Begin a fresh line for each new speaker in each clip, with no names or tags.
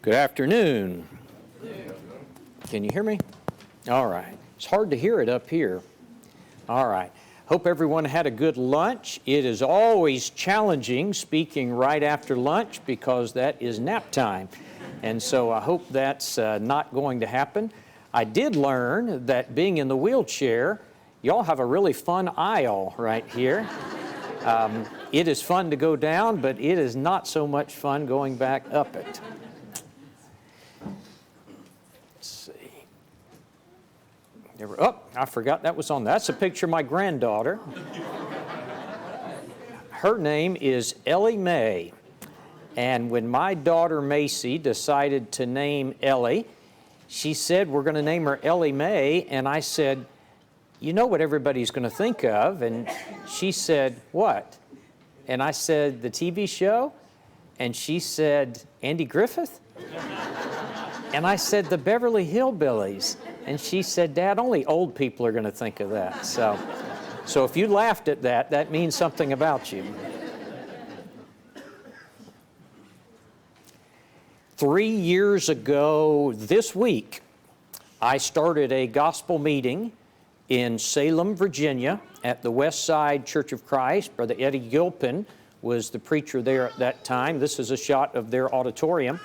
Good afternoon. Can you hear me? All right. It's hard to hear it up here. All right. Hope everyone had a good lunch. It is always challenging speaking right after lunch because that is nap time. And so I hope that's not going to happen. I did learn that being in the wheelchair, y'all have a really fun aisle right here. It is fun to go down, but it is not so much fun going back up it. Let's see. Oh, I forgot that was on. That's a picture of my granddaughter. Her name is Ellie Mae. And when my daughter Macy decided to name Ellie, she said, we're going to name her Ellie Mae. And I said, you know what everybody's going to think of? And she said, what? And I said, the TV show? And she said, Andy Griffith? And I said, the Beverly Hillbillies. And she said, Dad, only old people are going to think of that. So if you laughed at that, that means something about you. 3 years ago this week, I started a gospel meeting in Salem, Virginia, at the West Side Church of Christ. Brother Eddie Gilpin was the preacher there at that time. This is a shot of their auditorium.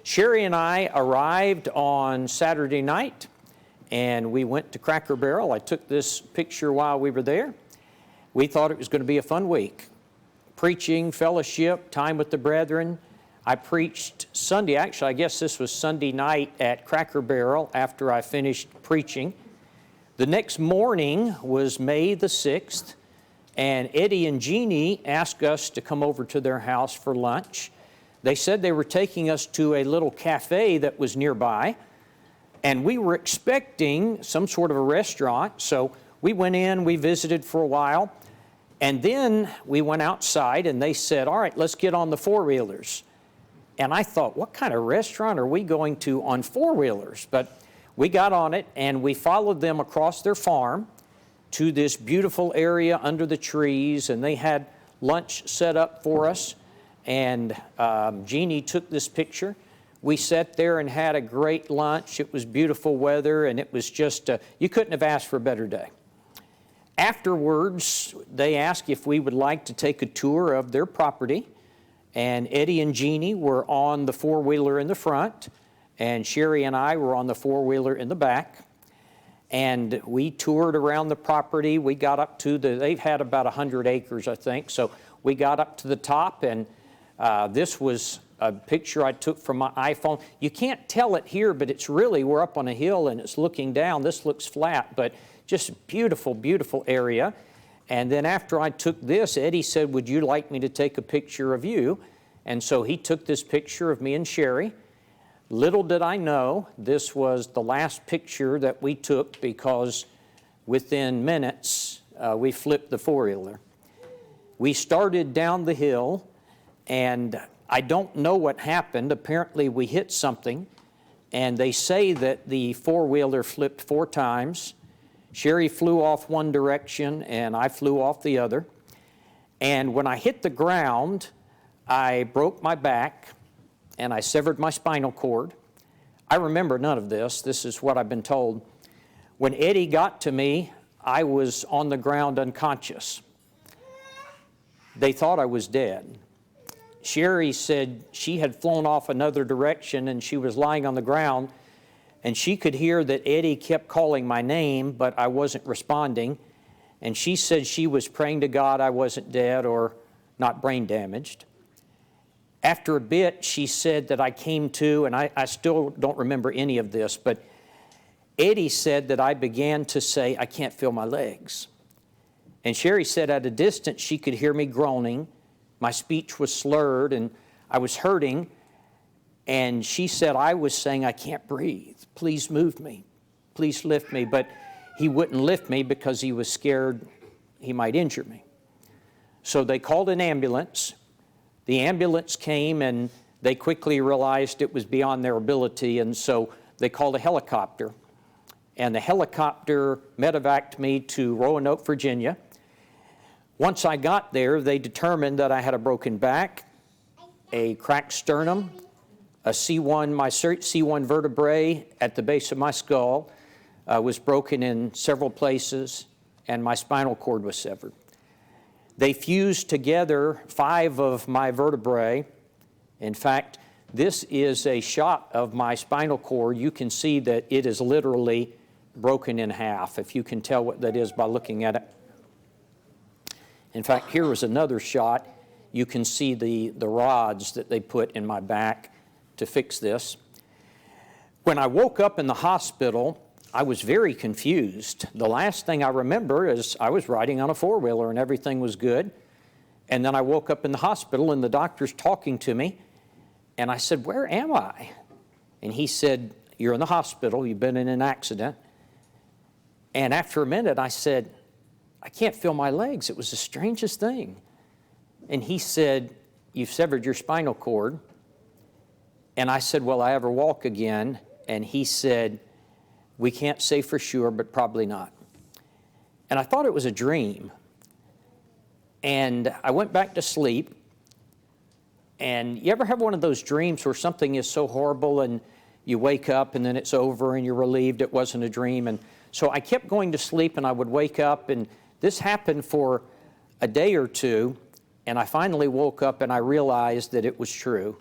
Sherry and I arrived on Saturday night, and we went to Cracker Barrel. I took this picture while we were there. We thought it was going to be a fun week. Preaching, fellowship, time with the brethren. I preached Sunday. Actually, I guess this was Sunday night at Cracker Barrel after I finished preaching. The next morning was May the 6th, and Eddie and Jeannie asked us to come over to their house for lunch. They said they were taking us to a little cafe that was nearby, and we were expecting some sort of a restaurant, so we went in, we visited for a while, and then we went outside, and they said, all right, let's get on the four-wheelers. And I thought, what kind of restaurant are we going to on four-wheelers? But we got on it, and we followed them across their farm to this beautiful area under the trees, and they had lunch set up for us. And Jeannie took this picture. We sat there and had a great lunch. It was beautiful weather, and it was just, you couldn't have asked for a better day. Afterwards, they asked if we would like to take a tour of their property, and Eddie and Jeannie were on the four-wheeler in the front, and Sherry and I were on the four-wheeler in the back. And we toured around the property. We got up to they've had about 100 acres, I think. So we got up to the top, and this was a picture I took from my iPhone. You can't tell it here, but it's really, we're up on a hill and it's looking down. This looks flat, but just beautiful, beautiful area. And then after I took this, Eddie said, would you like me to take a picture of you? And so he took this picture of me and Sherry. Little did I know this was the last picture that we took, because within minutes we flipped the four-wheeler. We started down the hill, and I don't know what happened. Apparently we hit something, and they say that the four-wheeler flipped 4 times. Sherry flew off one direction, and I flew off the other. And when I hit the ground, I broke my back, and I severed my spinal cord. I remember none of this. This is what I've been told. When Eddie got to me, I was on the ground unconscious. They thought I was dead. Sherry said she had flown off another direction, and she was lying on the ground, and she could hear that Eddie kept calling my name, but I wasn't responding. And she said she was praying to God I wasn't dead or not brain damaged. After a bit, she said that I came to, and I still don't remember any of this, but Eddie said that I began to say, I can't feel my legs. And Sherry said at a distance she could hear me groaning. My speech was slurred, and I was hurting. And she said I was saying, I can't breathe. Please move me. Please lift me. But he wouldn't lift me because he was scared he might injure me. So they called an ambulance. The ambulance came, and they quickly realized it was beyond their ability, and so they called a helicopter. And the helicopter medevaced me to Roanoke, Virginia. Once I got there, they determined that I had a broken back, a cracked sternum, a C1, my C1 vertebrae at the base of my skull was broken in several places, and my spinal cord was severed. They fused together 5 of my vertebrae. In fact, this is a shot of my spinal cord. You can see that it is literally broken in half, if you can tell what that is by looking at it. In fact, here is another shot. You can see the rods that they put in my back to fix this. When I woke up in the hospital, I was very confused. The last thing I remember is I was riding on a 4-wheeler and everything was good. And then I woke up in the hospital and the doctor's talking to me. And I said, "Where am I?" And he said, "You're in the hospital. You've been in an accident." And after a minute, I said, "I can't feel my legs." It was the strangest thing. And he said, "You've severed your spinal cord." And I said, "Will I ever walk again?" And he said, "We can't say for sure, but probably not." And I thought it was a dream. And I went back to sleep. And you ever have one of those dreams where something is so horrible and you wake up and then it's over and you're relieved it wasn't a dream? And so I kept going to sleep and I would wake up, and this happened for a day or two, and I finally woke up and I realized that it was true,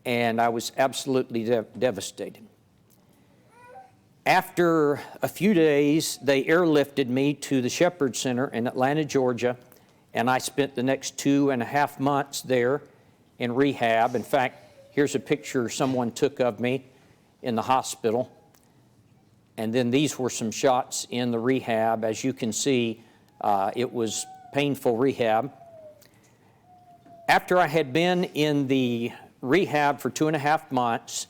and I was absolutely devastated. After a few days, they airlifted me to the Shepherd Center in Atlanta, Georgia, and I spent the next 2.5 months there in rehab. In fact, here's a picture someone took of me in the hospital. And then these were some shots in the rehab. As you can see, it was painful rehab. After I had been in the rehab for 2.5 months,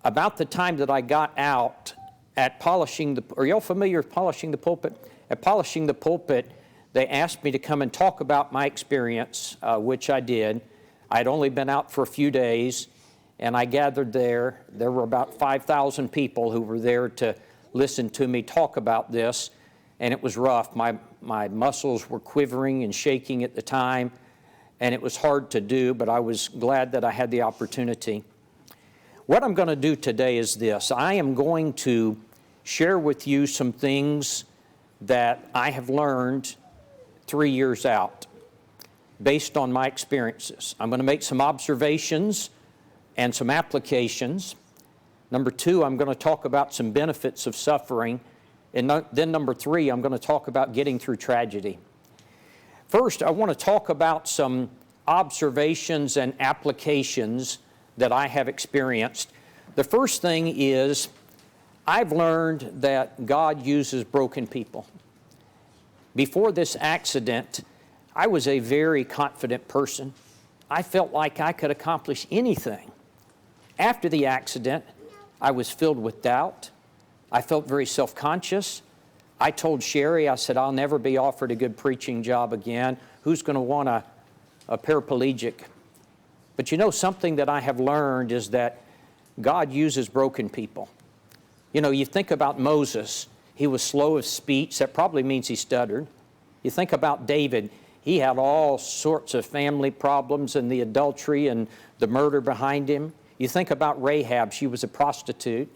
about the time that I got out, at polishing the, are y'all familiar with polishing the pulpit? At polishing the pulpit, they asked me to come and talk about my experience, which I did. I'd only been out for a few days, and I gathered there. There were about 5,000 people who were there to listen to me talk about this, and it was rough. My muscles were quivering and shaking at the time, and it was hard to do, but I was glad that I had the opportunity. What I'm going to do today is this. I am going to share with you some things that I have learned 3 years out based on my experiences. I'm going to make some observations and some applications. Number 2, I'm going to talk about some benefits of suffering. And then number 3, I'm going to talk about getting through tragedy. First, I want to talk about some observations and applications that I have experienced. The first thing is I've learned that God uses broken people. Before this accident, I was a very confident person. I felt like I could accomplish anything. After the accident, I was filled with doubt. I felt very self-conscious. I told Sherry, I said, "I'll never be offered a good preaching job again. Who's going to want a paraplegic?" But you know, something that I have learned is that God uses broken people. You know, you think about Moses. He was slow of speech. That probably means he stuttered. You think about David. He had all sorts of family problems and the adultery and the murder behind him. You think about Rahab. She was a prostitute.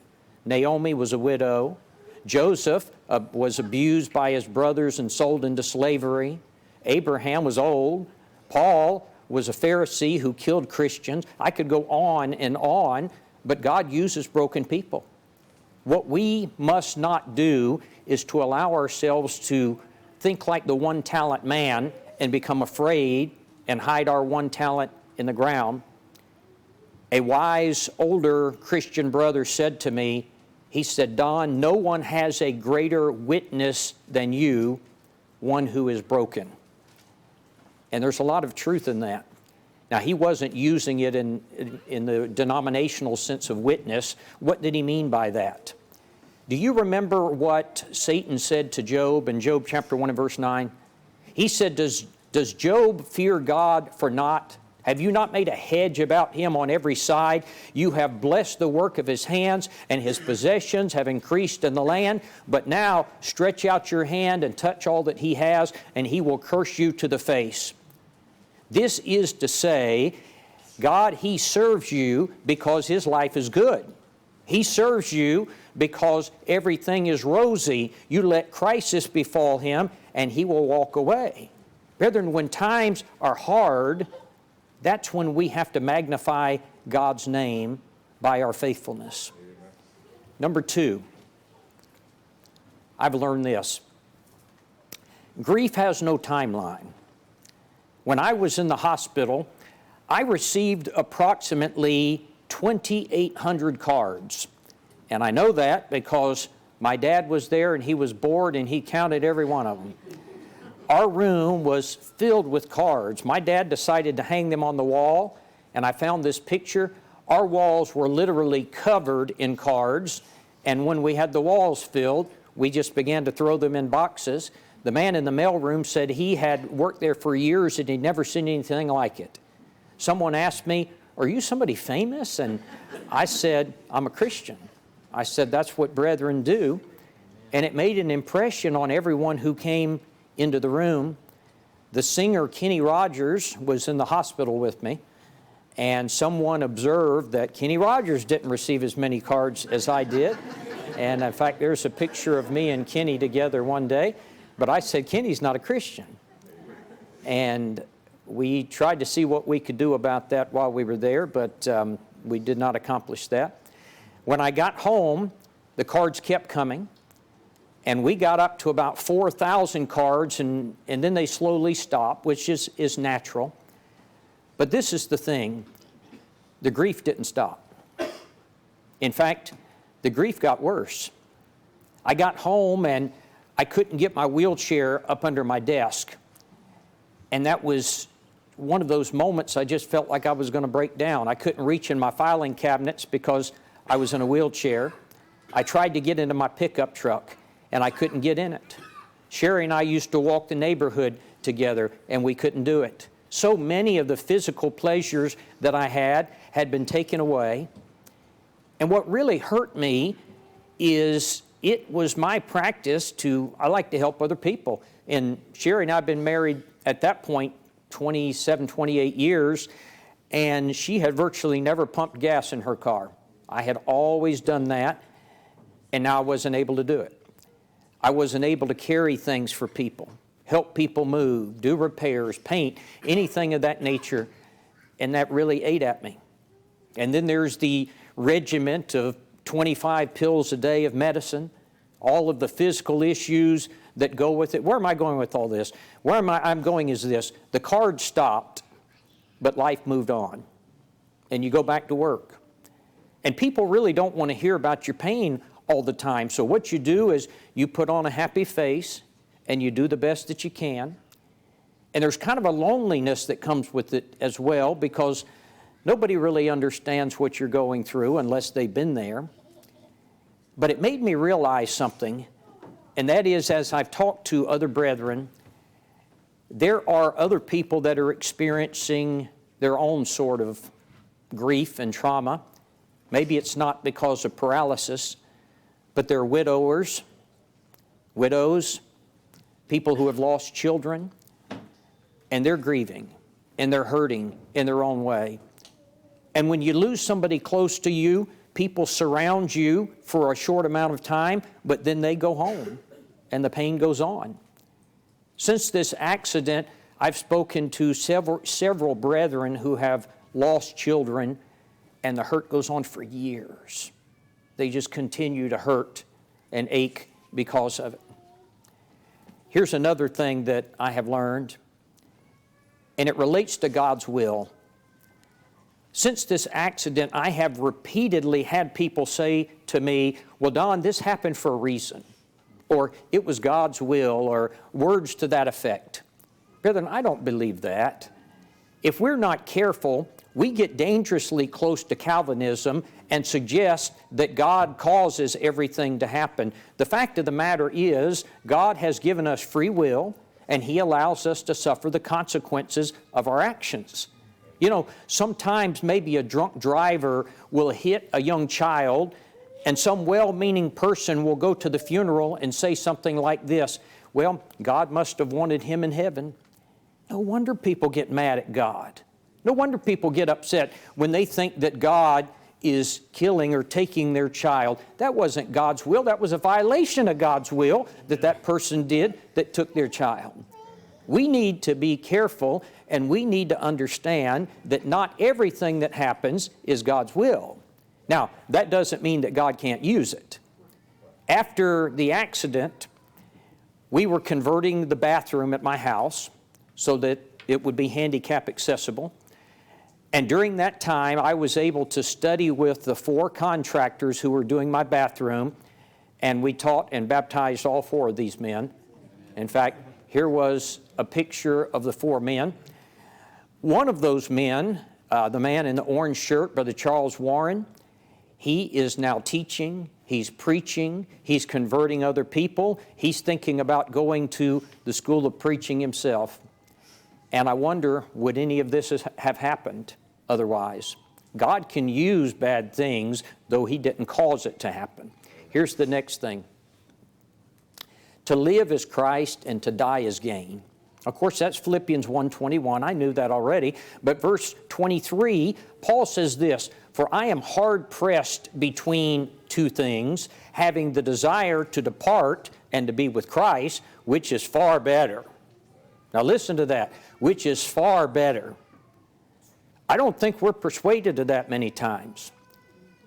Naomi was a widow. Joseph was abused by his brothers and sold into slavery. Abraham was old. Paul was a Pharisee who killed Christians. I could go on, but God uses broken people. What we must not do is to allow ourselves to think like the one-talent man and become afraid and hide our one talent in the ground. A wise, older Christian brother said to me, he said, "Don, no one has a greater witness than you, one who is broken." And there's a lot of truth in that. Now, he wasn't using it in the denominational sense of witness. What did he mean by that? Do you remember what Satan said to Job in Job chapter 1 and verse 9? He said, Does Job fear God for naught? Have you not made a hedge about him on every side? You have blessed the work of his hands, and his possessions have increased in the land. But now stretch out your hand and touch all that he has, and he will curse you to the face. This is to say, God, He serves you because His life is good. He serves you because everything is rosy. You let crisis befall Him, and He will walk away. Brethren, when times are hard, that's when we have to magnify God's name by our faithfulness. Number 2, I've learned this. Grief has no timeline. When I was in the hospital, I received approximately 2,800 cards. And I know that because my dad was there and he was bored and he counted every one of them. Our room was filled with cards. My dad decided to hang them on the wall, and I found this picture. Our walls were literally covered in cards, and when we had the walls filled, we just began to throw them in boxes. The man in the mailroom said he had worked there for years and he'd never seen anything like it. Someone asked me, "Are you somebody famous?" And I said, "I'm a Christian." I said, "That's what brethren do." And it made an impression on everyone who came into the room. The singer Kenny Rogers was in the hospital with me, and someone observed that Kenny Rogers didn't receive as many cards as I did. And in fact, there's a picture of me and Kenny together one day. But I said, "Kenny's not a Christian." And we tried to see what we could do about that while we were there, but we did not accomplish that. When I got home, the cards kept coming, and we got up to about 4,000 cards, and then they slowly stopped, which is natural. But this is the thing, the grief didn't stop. In fact, the grief got worse. I got home and I couldn't get my wheelchair up under my desk. And that was one of those moments I just felt like I was going to break down. I couldn't reach in my filing cabinets because I was in a wheelchair. I tried to get into my pickup truck and I couldn't get in it. Sherry and I used to walk the neighborhood together and we couldn't do it. So many of the physical pleasures that I had been taken away. And what really hurt me is it was my practice I like to help other people. And Sherry and I have been married at that point 27, 28 years, and she had virtually never pumped gas in her car. I had always done that, and now I wasn't able to do it. I wasn't able to carry things for people, help people move, do repairs, paint, anything of that nature, and that really ate at me. And then there's the regiment of 25 pills a day of medicine, all of the physical issues that go with it. Where am I going with all this? I'm going is this. The card stopped, but life moved on. And you go back to work. And people really don't want to hear about your pain all the time. So what you do is you put on a happy face and you do the best that you can. And there's kind of a loneliness that comes with it as well, because nobody really understands what you're going through unless they've been there. But it made me realize something, and that is, as I've talked to other brethren, there are other people that are experiencing their own sort of grief and trauma. Maybe it's not because of paralysis, but they're widows, people who have lost children, and they're grieving, and they're hurting in their own way. And when you lose somebody close to you, people surround you for a short amount of time, but then they go home, and the pain goes on. Since this accident, I've spoken to several brethren who have lost children, and the hurt goes on for years. They just continue to hurt and ache because of it. Here's another thing that I have learned, and it relates to God's will. Since this accident, I have repeatedly had people say to me, "Well, Don, this happened for a reason," or "It was God's will," or words to that effect. Brethren, I don't believe that. If we're not careful, we get dangerously close to Calvinism and suggest that God causes everything to happen. The fact of the matter is, God has given us free will, and He allows us to suffer the consequences of our actions. You know, sometimes maybe a drunk driver will hit a young child, and some well-meaning person will go to the funeral and say something like this: "Well, God must have wanted him in heaven." No wonder people get mad at God. No wonder people get upset when they think that God is killing or taking their child. That wasn't God's will. That was a violation of God's will that person did that took their child. We need to be careful, and we need to understand that not everything that happens is God's will. Now, that doesn't mean that God can't use it. After the accident, we were converting the bathroom at my house so that it would be handicap accessible. And during that time, I was able to study with the 4 contractors who were doing my bathroom, and we taught and baptized all 4 of these men. In fact, here was a picture of the 4 men. One of those men, the man in the orange shirt, Brother Charles Warren, he is now teaching, he's preaching, he's converting other people, he's thinking about going to the school of preaching himself. And I wonder, would any of this have happened otherwise? God can use bad things, though He didn't cause it to happen. Here's the next thing. To live is Christ, and to die is gain. Of course, that's Philippians 1:21. I knew that already. But verse 23, Paul says this, "For I am hard-pressed between 2 things, having the desire to depart and to be with Christ, which is far better." Now listen to that, which is far better. I don't think we're persuaded of that many times.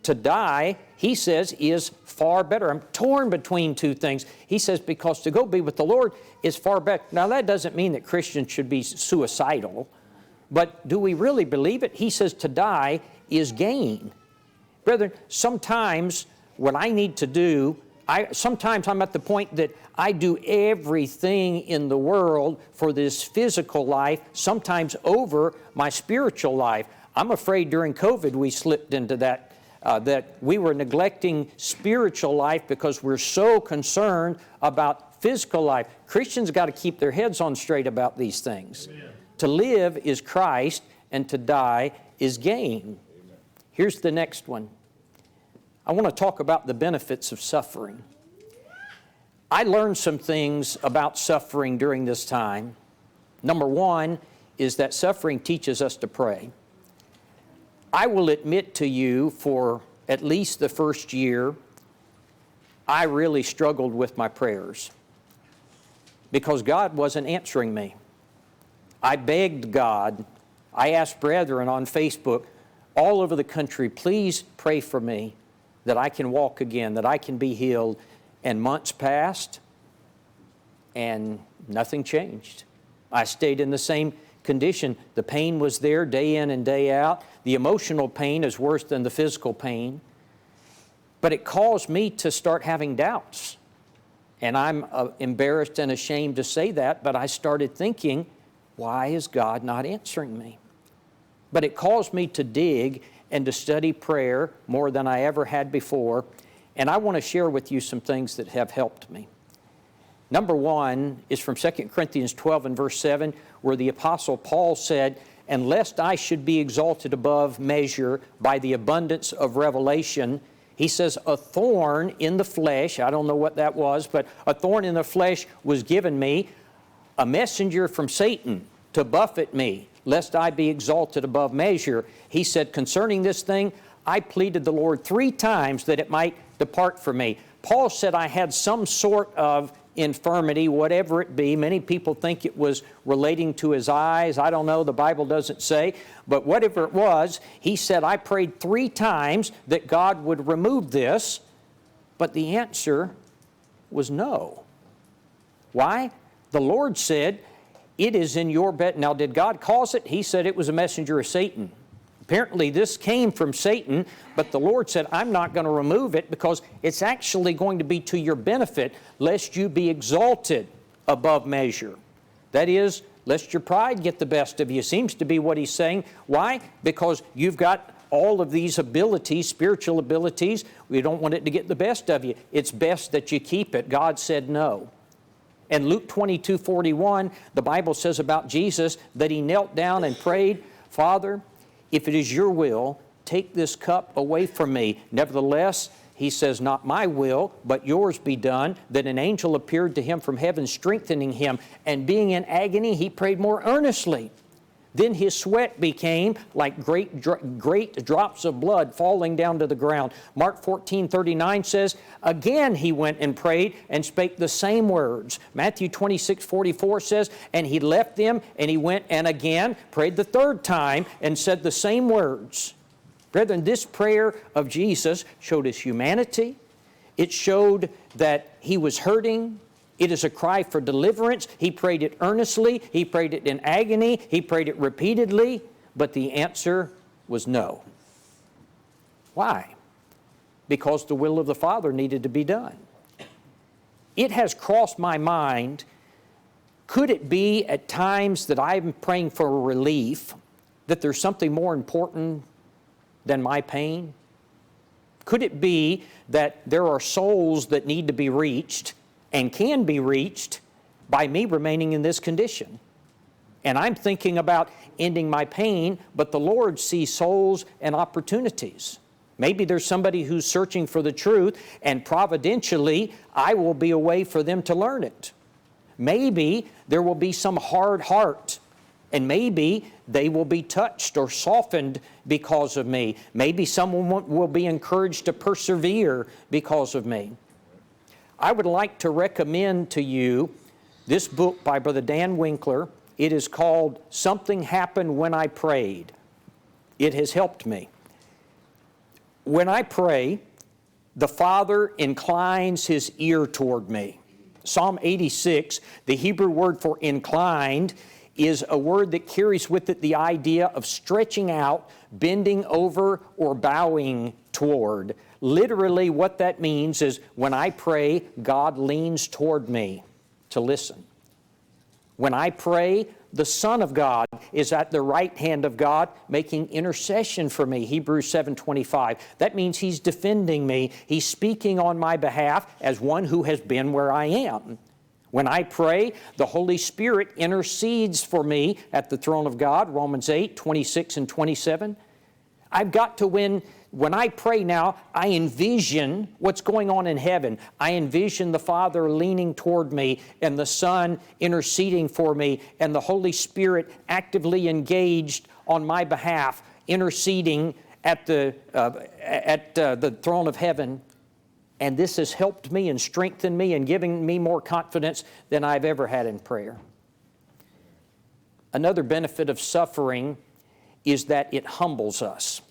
To die, he says, is far better. I'm torn between 2 things. He says, because to go be with the Lord is far better. Now, that doesn't mean that Christians should be suicidal, but do we really believe it? He says to die is gain. Brethren, sometimes what I need to do, sometimes I'm at the point that I do everything in the world for this physical life, sometimes over my spiritual life. I'm afraid during COVID we slipped into that we were neglecting spiritual life because we're so concerned about physical life. Christians got to keep their heads on straight about these things. Amen. To live is Christ, and to die is gain. Amen. Here's the next one. I want to talk about the benefits of suffering. I learned some things about suffering during this time. Number 1 is that suffering teaches us to pray. I will admit to you, for at least the first year, I really struggled with my prayers because God wasn't answering me. I begged God. I asked brethren on Facebook all over the country, please pray for me that I can walk again, that I can be healed. And months passed, and nothing changed. I stayed in the same condition. The pain was there day in and day out. The emotional pain is worse than the physical pain. But it caused me to start having doubts. And I'm embarrassed and ashamed to say that, but I started thinking, why is God not answering me? But it caused me to dig and to study prayer more than I ever had before. And I want to share with you some things that have helped me. Number 1 is from 2 Corinthians 12 and verse 7, where the Apostle Paul said, "And lest I should be exalted above measure by the abundance of revelation," he says, "a thorn in the flesh," I don't know what that was, but a thorn in the flesh was given me, a messenger from Satan to buffet me, lest I be exalted above measure. He said, "Concerning this thing, I pleaded the Lord 3 times that it might depart from me." Paul said I had some sort of infirmity, whatever it be. Many people think it was relating to his eyes. I don't know, the Bible doesn't say. But whatever it was, he said, I prayed 3 times that God would remove this, but the answer was no. Why? The Lord said, it is in your bed. Now, did God cause it? He said it was a messenger of Satan. Apparently, this came from Satan, but the Lord said, I'm not going to remove it because it's actually going to be to your benefit, lest you be exalted above measure. That is, lest your pride get the best of you, seems to be what he's saying. Why? Because you've got all of these abilities, spiritual abilities. We don't want it to get the best of you. It's best that you keep it. God said no. And Luke 22:41, the Bible says about Jesus that he knelt down and prayed, Father, if it is your will, take this cup away from me. Nevertheless, he says, not my will, but yours be done. Then an angel appeared to him from heaven, strengthening him. And being in agony, he prayed more earnestly. Then his sweat became like great drops of blood falling down to the ground. Mark 14:39 says, again he went and prayed and spake the same words. Matthew 26:44 says, and he left them and he went and again prayed the third time and said the same words. Brethren, this prayer of Jesus showed his humanity. It showed that he was hurting. It is a cry for deliverance. He prayed it earnestly. He prayed it in agony. He prayed it repeatedly. But the answer was no. Why? Because the will of the Father needed to be done. It has crossed my mind, could it be at times that I'm praying for relief, that there's something more important than my pain? Could it be that there are souls that need to be reached and can be reached by me remaining in this condition? And I'm thinking about ending my pain, but the Lord sees souls and opportunities. Maybe there's somebody who's searching for the truth, and providentially, I will be a way for them to learn it. Maybe there will be some hard heart, and maybe they will be touched or softened because of me. Maybe someone will be encouraged to persevere because of me. I would like to recommend to you this book by Brother Dan Winkler. It is called Something Happened When I Prayed. It has helped me. When I pray, the Father inclines His ear toward me. Psalm 86, the Hebrew word for inclined, is a word that carries with it the idea of stretching out, bending over, or bowing toward. Literally what that means is when I pray, God leans toward me to listen. When I pray, the Son of God is at the right hand of God making intercession for me, Hebrews 7:25. That means He's defending me. He's speaking on my behalf as one who has been where I am. When I pray, the Holy Spirit intercedes for me at the throne of God, Romans 8:26 and 27. I've got to when I pray now, I envision what's going on in heaven. I envision the Father leaning toward me and the Son interceding for me and the Holy Spirit actively engaged on my behalf, interceding at the throne of heaven. And this has helped me and strengthened me and given me more confidence than I've ever had in prayer. Another benefit of suffering is that it humbles us.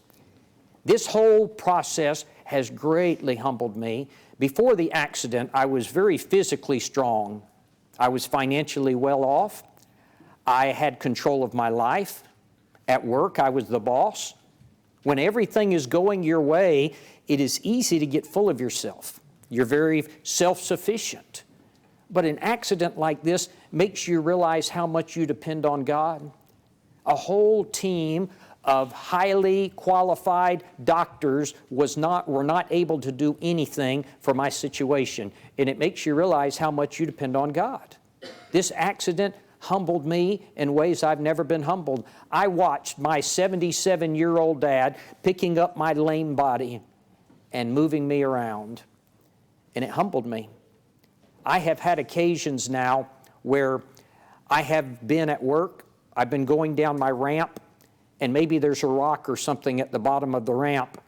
This whole process has greatly humbled me. Before the accident, I was very physically strong. I was financially well off. I had control of my life. At work, I was the boss. When everything is going your way, it is easy to get full of yourself. You're very self-sufficient. But an accident like this makes you realize how much you depend on God. A whole team of highly qualified doctors were not able to do anything for my situation. And it makes you realize how much you depend on God. This accident humbled me in ways I've never been humbled. I watched my 77-year-old dad picking up my lame body and moving me around. And it humbled me. I have had occasions now where I have been at work, I've been going down my ramp, and maybe there's a rock or something at the bottom of the ramp,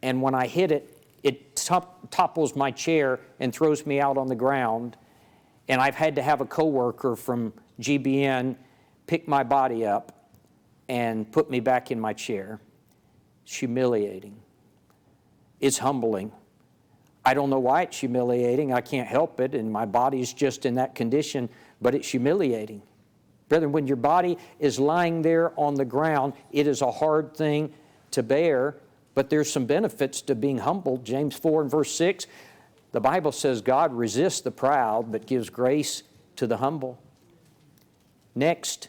and when I hit it, it topples my chair and throws me out on the ground, and I've had to have a coworker from GBN pick my body up and put me back in my chair. It's humiliating. It's humbling. I don't know why it's humiliating. I can't help it, and my body's just in that condition, but it's humiliating. Brethren, when your body is lying there on the ground, it is a hard thing to bear, but there's some benefits to being humbled. James 4 and verse 6, the Bible says God resists the proud, but gives grace to the humble. Next,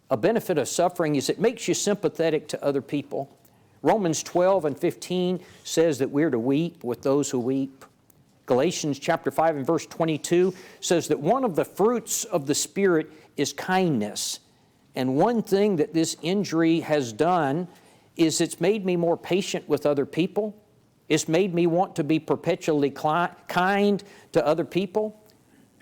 a benefit of suffering is it makes you sympathetic to other people. Romans 12 and 15 says that we're to weep with those who weep. Galatians chapter 5 and verse 22 says that one of the fruits of the Spirit is kindness. And one thing that this injury has done is it's made me more patient with other people. It's made me want to be perpetually kind to other people.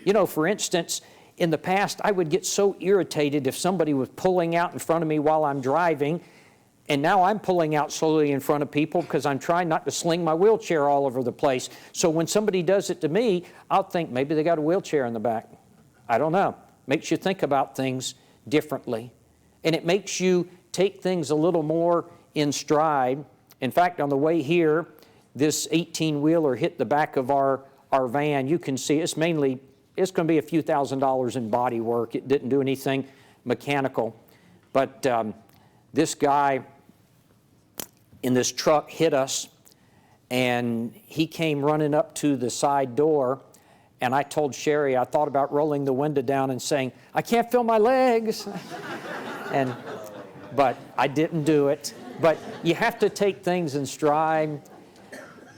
You know, for instance, in the past, I would get so irritated if somebody was pulling out in front of me while I'm driving, and now I'm pulling out slowly in front of people because I'm trying not to sling my wheelchair all over the place. So when somebody does it to me, I'll think maybe they got a wheelchair in the back. I don't know. Makes you think about things differently. And it makes you take things a little more in stride. In fact, on the way here, this 18-wheeler hit the back of our van. You can see it's going to be a few $1,000s in body work. It didn't do anything mechanical. But this guy in this truck hit us, and he came running up to the side door, and I told Sherry, I thought about rolling the window down and saying, I can't feel my legs. But I didn't do it. But you have to take things in stride.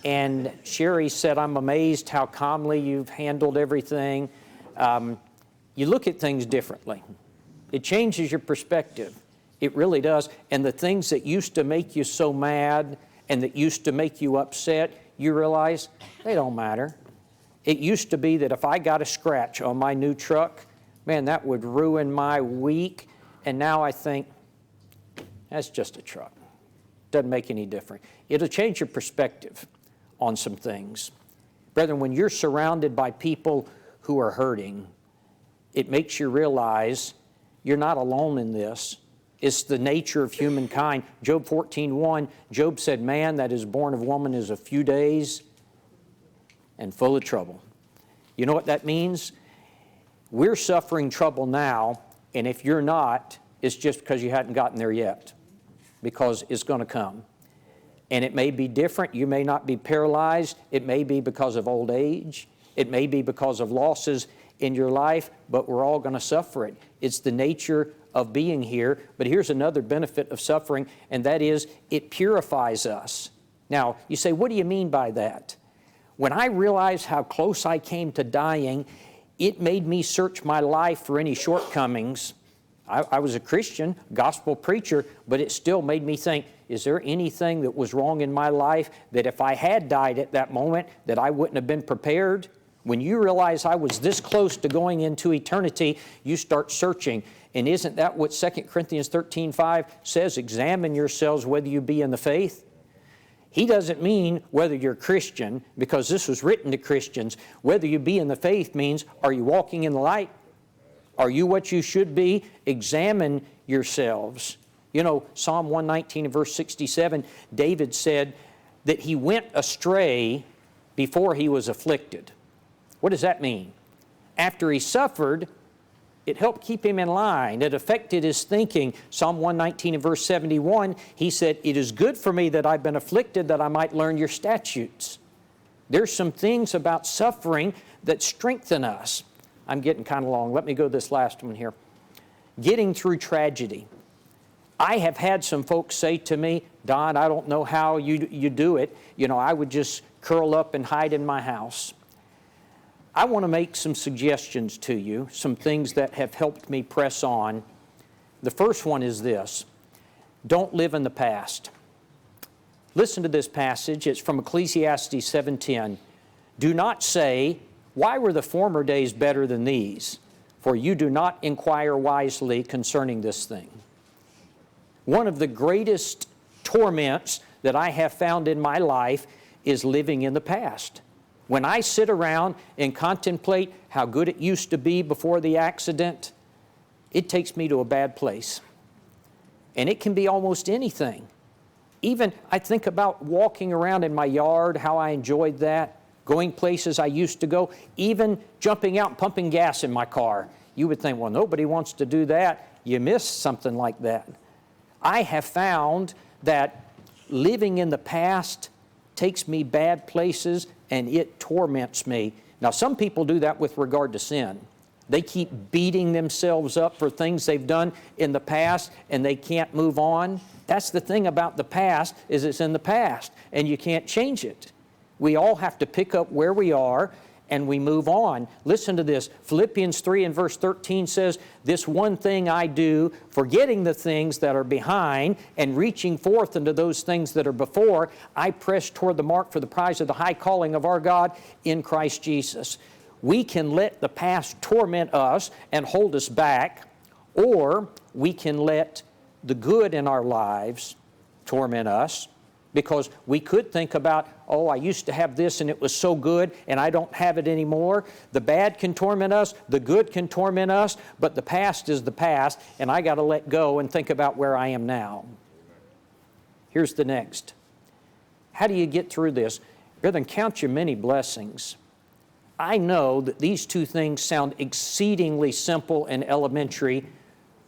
And Sherry said, I'm amazed how calmly you've handled everything. You look at things differently. It changes your perspective. It really does. And the things that used to make you so mad and that used to make you upset, you realize they don't matter. It used to be that if I got a scratch on my new truck, man, that would ruin my week. And now I think, that's just a truck. Doesn't make any difference. It'll change your perspective on some things. Brethren, when you're surrounded by people who are hurting, it makes you realize you're not alone in this. It's the nature of humankind. Job 14:1, Job said, man that is born of woman is a few days and full of trouble. You know what that means? We're suffering trouble now, and if you're not, it's just because you hadn't gotten there yet, because it's going to come. And it may be different. You may not be paralyzed. It may be because of old age. It may be because of losses in your life, but we're all going to suffer it. It's the nature of being here. But here's another benefit of suffering, and that is it purifies us. Now, you say, what do you mean by that? When I realized how close I came to dying, it made me search my life for any shortcomings. I was a Christian, gospel preacher, but it still made me think, is there anything that was wrong in my life that if I had died at that moment that I wouldn't have been prepared? When you realize I was this close to going into eternity, you start searching. And isn't that what 2 Corinthians 13:5 says? Examine yourselves whether you be in the faith. He doesn't mean whether you're Christian, because this was written to Christians. Whether you be in the faith means, are you walking in the light? Are you what you should be? Examine yourselves. You know, Psalm 119 and verse 67, David said that he went astray before he was afflicted. What does that mean? After he suffered, it helped keep him in line. It affected his thinking. Psalm 119 and verse 71, he said, it is good for me that I've been afflicted that I might learn your statutes. There's some things about suffering that strengthen us. I'm getting kind of long. Let me go this last one here. Getting through tragedy. I have had some folks say to me, Don, I don't know how you do it. You know, I would just curl up and hide in my house. I want to make some suggestions to you, some things that have helped me press on. The first one is this: don't live in the past. Listen to this passage. It's from Ecclesiastes 7:10. Do not say, why were the former days better than these? For you do not inquire wisely concerning this thing. One of the greatest torments that I have found in my life is living in the past. When I sit around and contemplate how good it used to be before the accident, it takes me to a bad place. And it can be almost anything. Even I think about walking around in my yard, how I enjoyed that, going places I used to go, even jumping out and pumping gas in my car. You would think, well, nobody wants to do that. You miss something like that. I have found that living in the past takes me bad places and it torments me. Now, some people do that with regard to sin. They keep beating themselves up for things they've done in the past and they can't move on. That's the thing about the past, is it's in the past and you can't change it. We all have to pick up where we are and we move on. Listen to this. Philippians 3 and verse 13 says, this one thing I do, forgetting the things that are behind and reaching forth into those things that are before, I press toward the mark for the prize of the high calling of our God in Christ Jesus. we can let the past torment us and hold us back, or we can let the good in our lives torment us, because we could think about, oh, I used to have this and it was so good and I don't have it anymore. The bad can torment us, the good can torment us, but the past is the past, and I got to let go and think about where I am now. Here's the next. How do you get through this? Brethren, count your many blessings. I know that these two things sound exceedingly simple and elementary.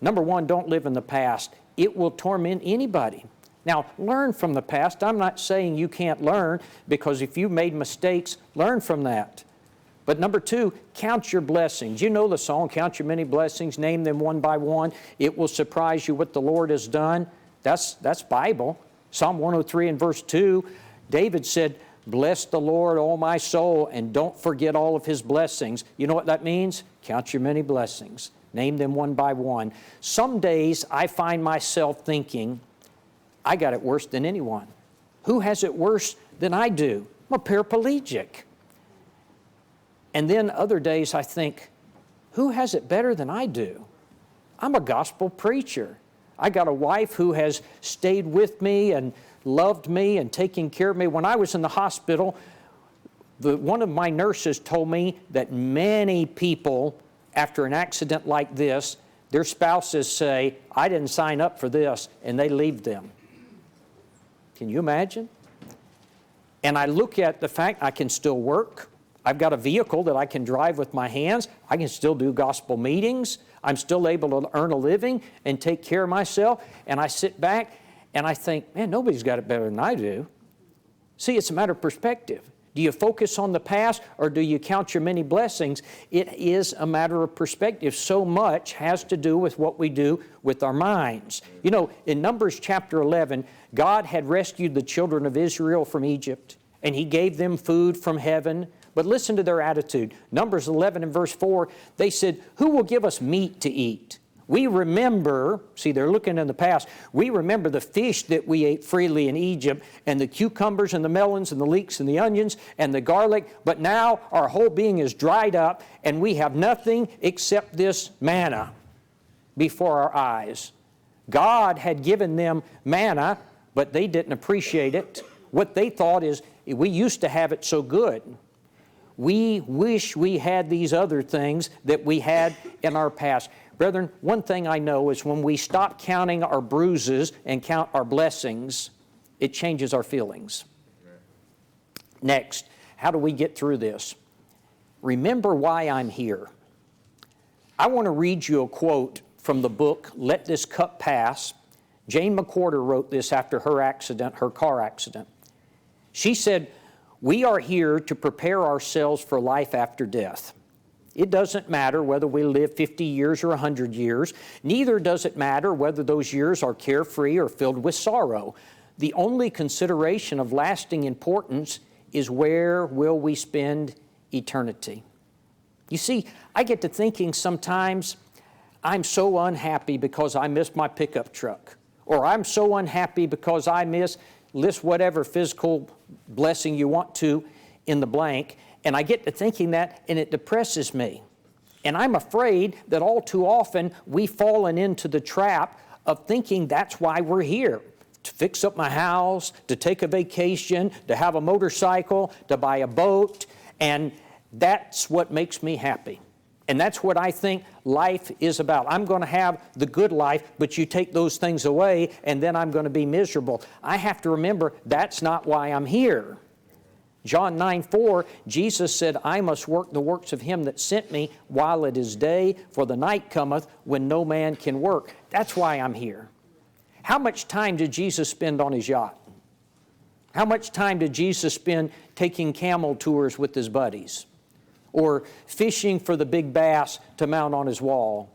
Number one, don't live in the past. It will torment anybody. Now, learn from the past. I'm not saying you can't learn, because if you made mistakes, learn from that. But number two, count your blessings. You know the song, count your many blessings, name them one by one. It will surprise you what the Lord has done. That's Bible. Psalm 103 and verse 2, David said, bless the Lord, O my soul, and don't forget all of His blessings. You know what that means? Count your many blessings. Name them one by one. Some days I find myself thinking, I got it worse than anyone. Who has it worse than I do? I'm a paraplegic. And then other days I think, who has it better than I do? I'm a gospel preacher. I got a wife who has stayed with me and loved me and taken care of me. When I was in the hospital, one of my nurses told me that many people, after an accident like this, their spouses say, I didn't sign up for this, and they leave them. Can you imagine? And I look at the fact I can still work. I've got a vehicle that I can drive with my hands. I can still do gospel meetings. I'm still able to earn a living and take care of myself. And I sit back and I think, man, nobody's got it better than I do. See, it's a matter of perspective. Do you focus on the past, or do you count your many blessings? It is a matter of perspective. So much has to do with what we do with our minds. You know, in Numbers chapter 11, God had rescued the children of Israel from Egypt, and He gave them food from heaven. But listen to their attitude. Numbers 11 and verse 4, they said, who will give us meat to eat? We remember, see, they're looking in the past, we remember the fish that we ate freely in Egypt, and the cucumbers and the melons and the leeks and the onions and the garlic, but now our whole being is dried up, and we have nothing except this manna before our eyes. God had given them manna, but they didn't appreciate it. What they thought is, we used to have it so good. We wish we had these other things that we had in our past. Brethren, one thing I know is when we stop counting our bruises and count our blessings, it changes our feelings. Next, how do we get through this? Remember why I'm here. I want to read you a quote from the book, Let This Cup Pass. Jane McWhorter wrote this after her accident, her car accident. She said, we are here to prepare ourselves for life after death. It doesn't matter whether we live 50 years or 100 years. Neither does it matter whether those years are carefree or filled with sorrow. The only consideration of lasting importance is where will we spend eternity. You see, I get to thinking sometimes, I'm so unhappy because I missed my pickup truck. Or I'm so unhappy because I list whatever physical blessing you want to in the blank. And I get to thinking that, and it depresses me. And I'm afraid that all too often we've fallen into the trap of thinking that's why we're here. To fix up my house, to take a vacation, to have a motorcycle, to buy a boat. And that's what makes me happy. And that's what I think life is about. I'm going to have the good life, but you take those things away, and then I'm going to be miserable. I have to remember that's not why I'm here. John 9:4, Jesus said, I must work the works of Him that sent me while it is day, for the night cometh when no man can work. That's why I'm here. How much time did Jesus spend on His yacht? How much time did Jesus spend taking camel tours with His buddies? Or fishing for the big bass to mount on His wall?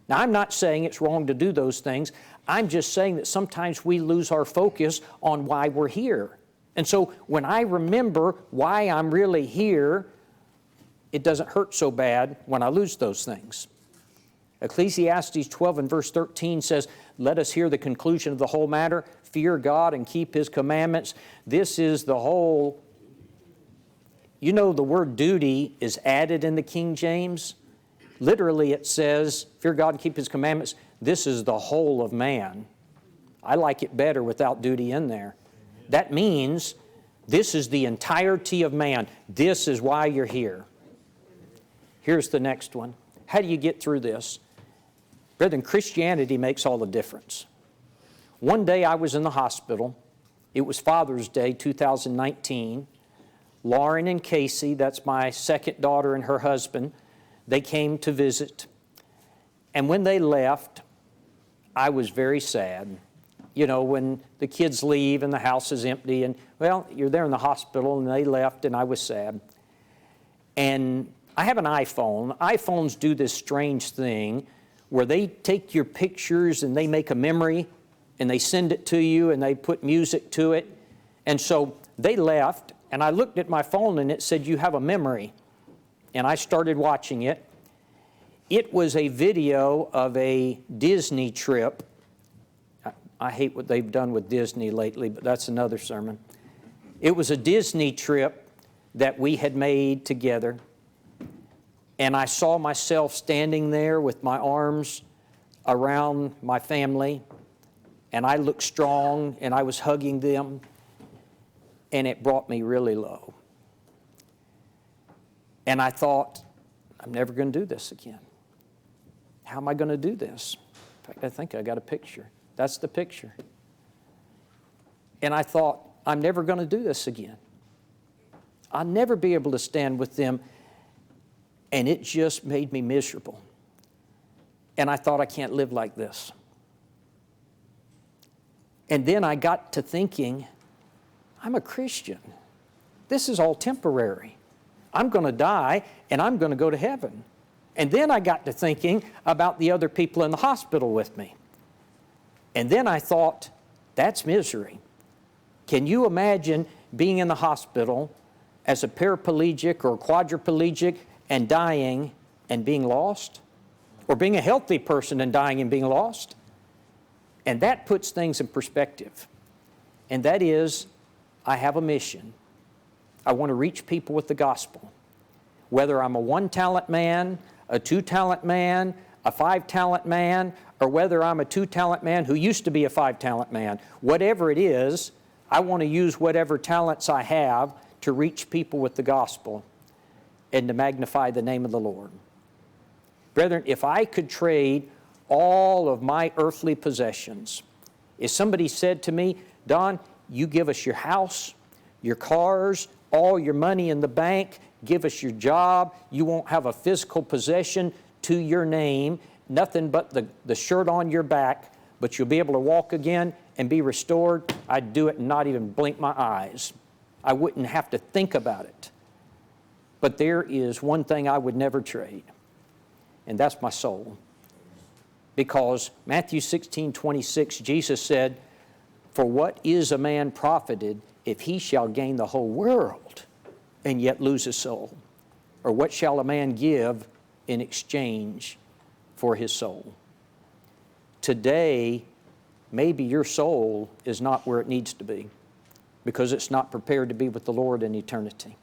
Now, I'm not saying it's wrong to do those things. I'm just saying that sometimes we lose our focus on why we're here. And so when I remember why I'm really here, it doesn't hurt so bad when I lose those things. Ecclesiastes 12 and verse 13 says, let us hear the conclusion of the whole matter. Fear God and keep His commandments. This is the whole You know, the word duty is added in the King James. Literally it says, fear God and keep His commandments. This is the whole of man. I like it better without duty in there. That means this is the entirety of man. This is why you're here. Here's the next one. How do you get through this? Brethren, Christianity makes all the difference. One day I was in the hospital. It was Father's Day, 2019. Lauren and Casey, that's my second daughter and her husband, they came to visit. And when they left, I was very sad. You know, when the kids leave and the house is empty and, well, you're there in the hospital, and they left and I was sad. And I have an iPhone. iPhones do this strange thing where they take your pictures and they make a memory and they send it to you and they put music to it. And so they left, and I looked at my phone and it said, you have a memory. And I started watching it. It was a video of a Disney trip. I hate what they've done with Disney lately, but that's another sermon. It was a Disney trip that we had made together. And I saw myself standing there with my arms around my family. And I looked strong, and I was hugging them. And it brought me really low. And I thought, I'm never going to do this again. How am I going to do this? In fact, I think I got a picture. That's the picture. And I thought, I'm never going to do this again. I'll never be able to stand with them. And it just made me miserable. And I thought, I can't live like this. And then I got to thinking, I'm a Christian. This is all temporary. I'm going to die, and I'm going to go to heaven. And then I got to thinking about the other people in the hospital with me. And then I thought, that's misery. Can you imagine being in the hospital as a paraplegic or quadriplegic and dying and being lost? Or being a healthy person and dying and being lost? And that puts things in perspective. And that is, I have a mission. I want to reach people with the gospel. Whether I'm a 1-talent man, a 2-talent man, a 5-talent man, or whether I'm a 2-talent man who used to be a 5-talent man, whatever it is, I want to use whatever talents I have to reach people with the gospel and to magnify the name of the Lord. Brethren, if I could trade all of my earthly possessions, if somebody said to me, Don, you give us your house, your cars, all your money in the bank, give us your job, you won't have a physical possession to your name, nothing but the shirt on your back, but you'll be able to walk again and be restored, I'd do it and not even blink my eyes. I wouldn't have to think about it. But there is one thing I would never trade, and that's my soul. Because Matthew 16:26, Jesus said, for what is a man profited if he shall gain the whole world and yet lose his soul? Or what shall a man give in exchange for his soul? Today, maybe your soul is not where it needs to be because it's not prepared to be with the Lord in eternity.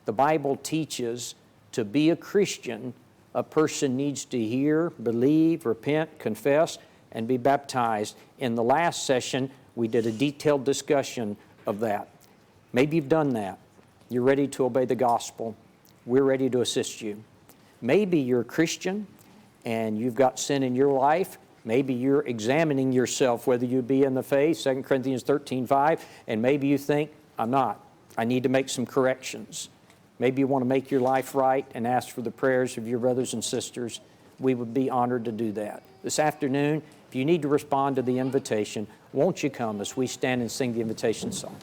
The Bible teaches to be a Christian, a person needs to hear, believe, repent, confess, and be baptized. In the last session, we did a detailed discussion of that. Maybe you've done that. You're ready to obey the gospel. We're ready to assist you. Maybe you're a Christian and you've got sin in your life. Maybe you're examining yourself whether you be in the faith, 2 Corinthians 13:5, and maybe you think, I'm not. I need to make some corrections. Maybe you want to make your life right and ask for the prayers of your brothers and sisters. We would be honored to do that. This afternoon, if you need to respond to the invitation, won't you come as we stand and sing the invitation song?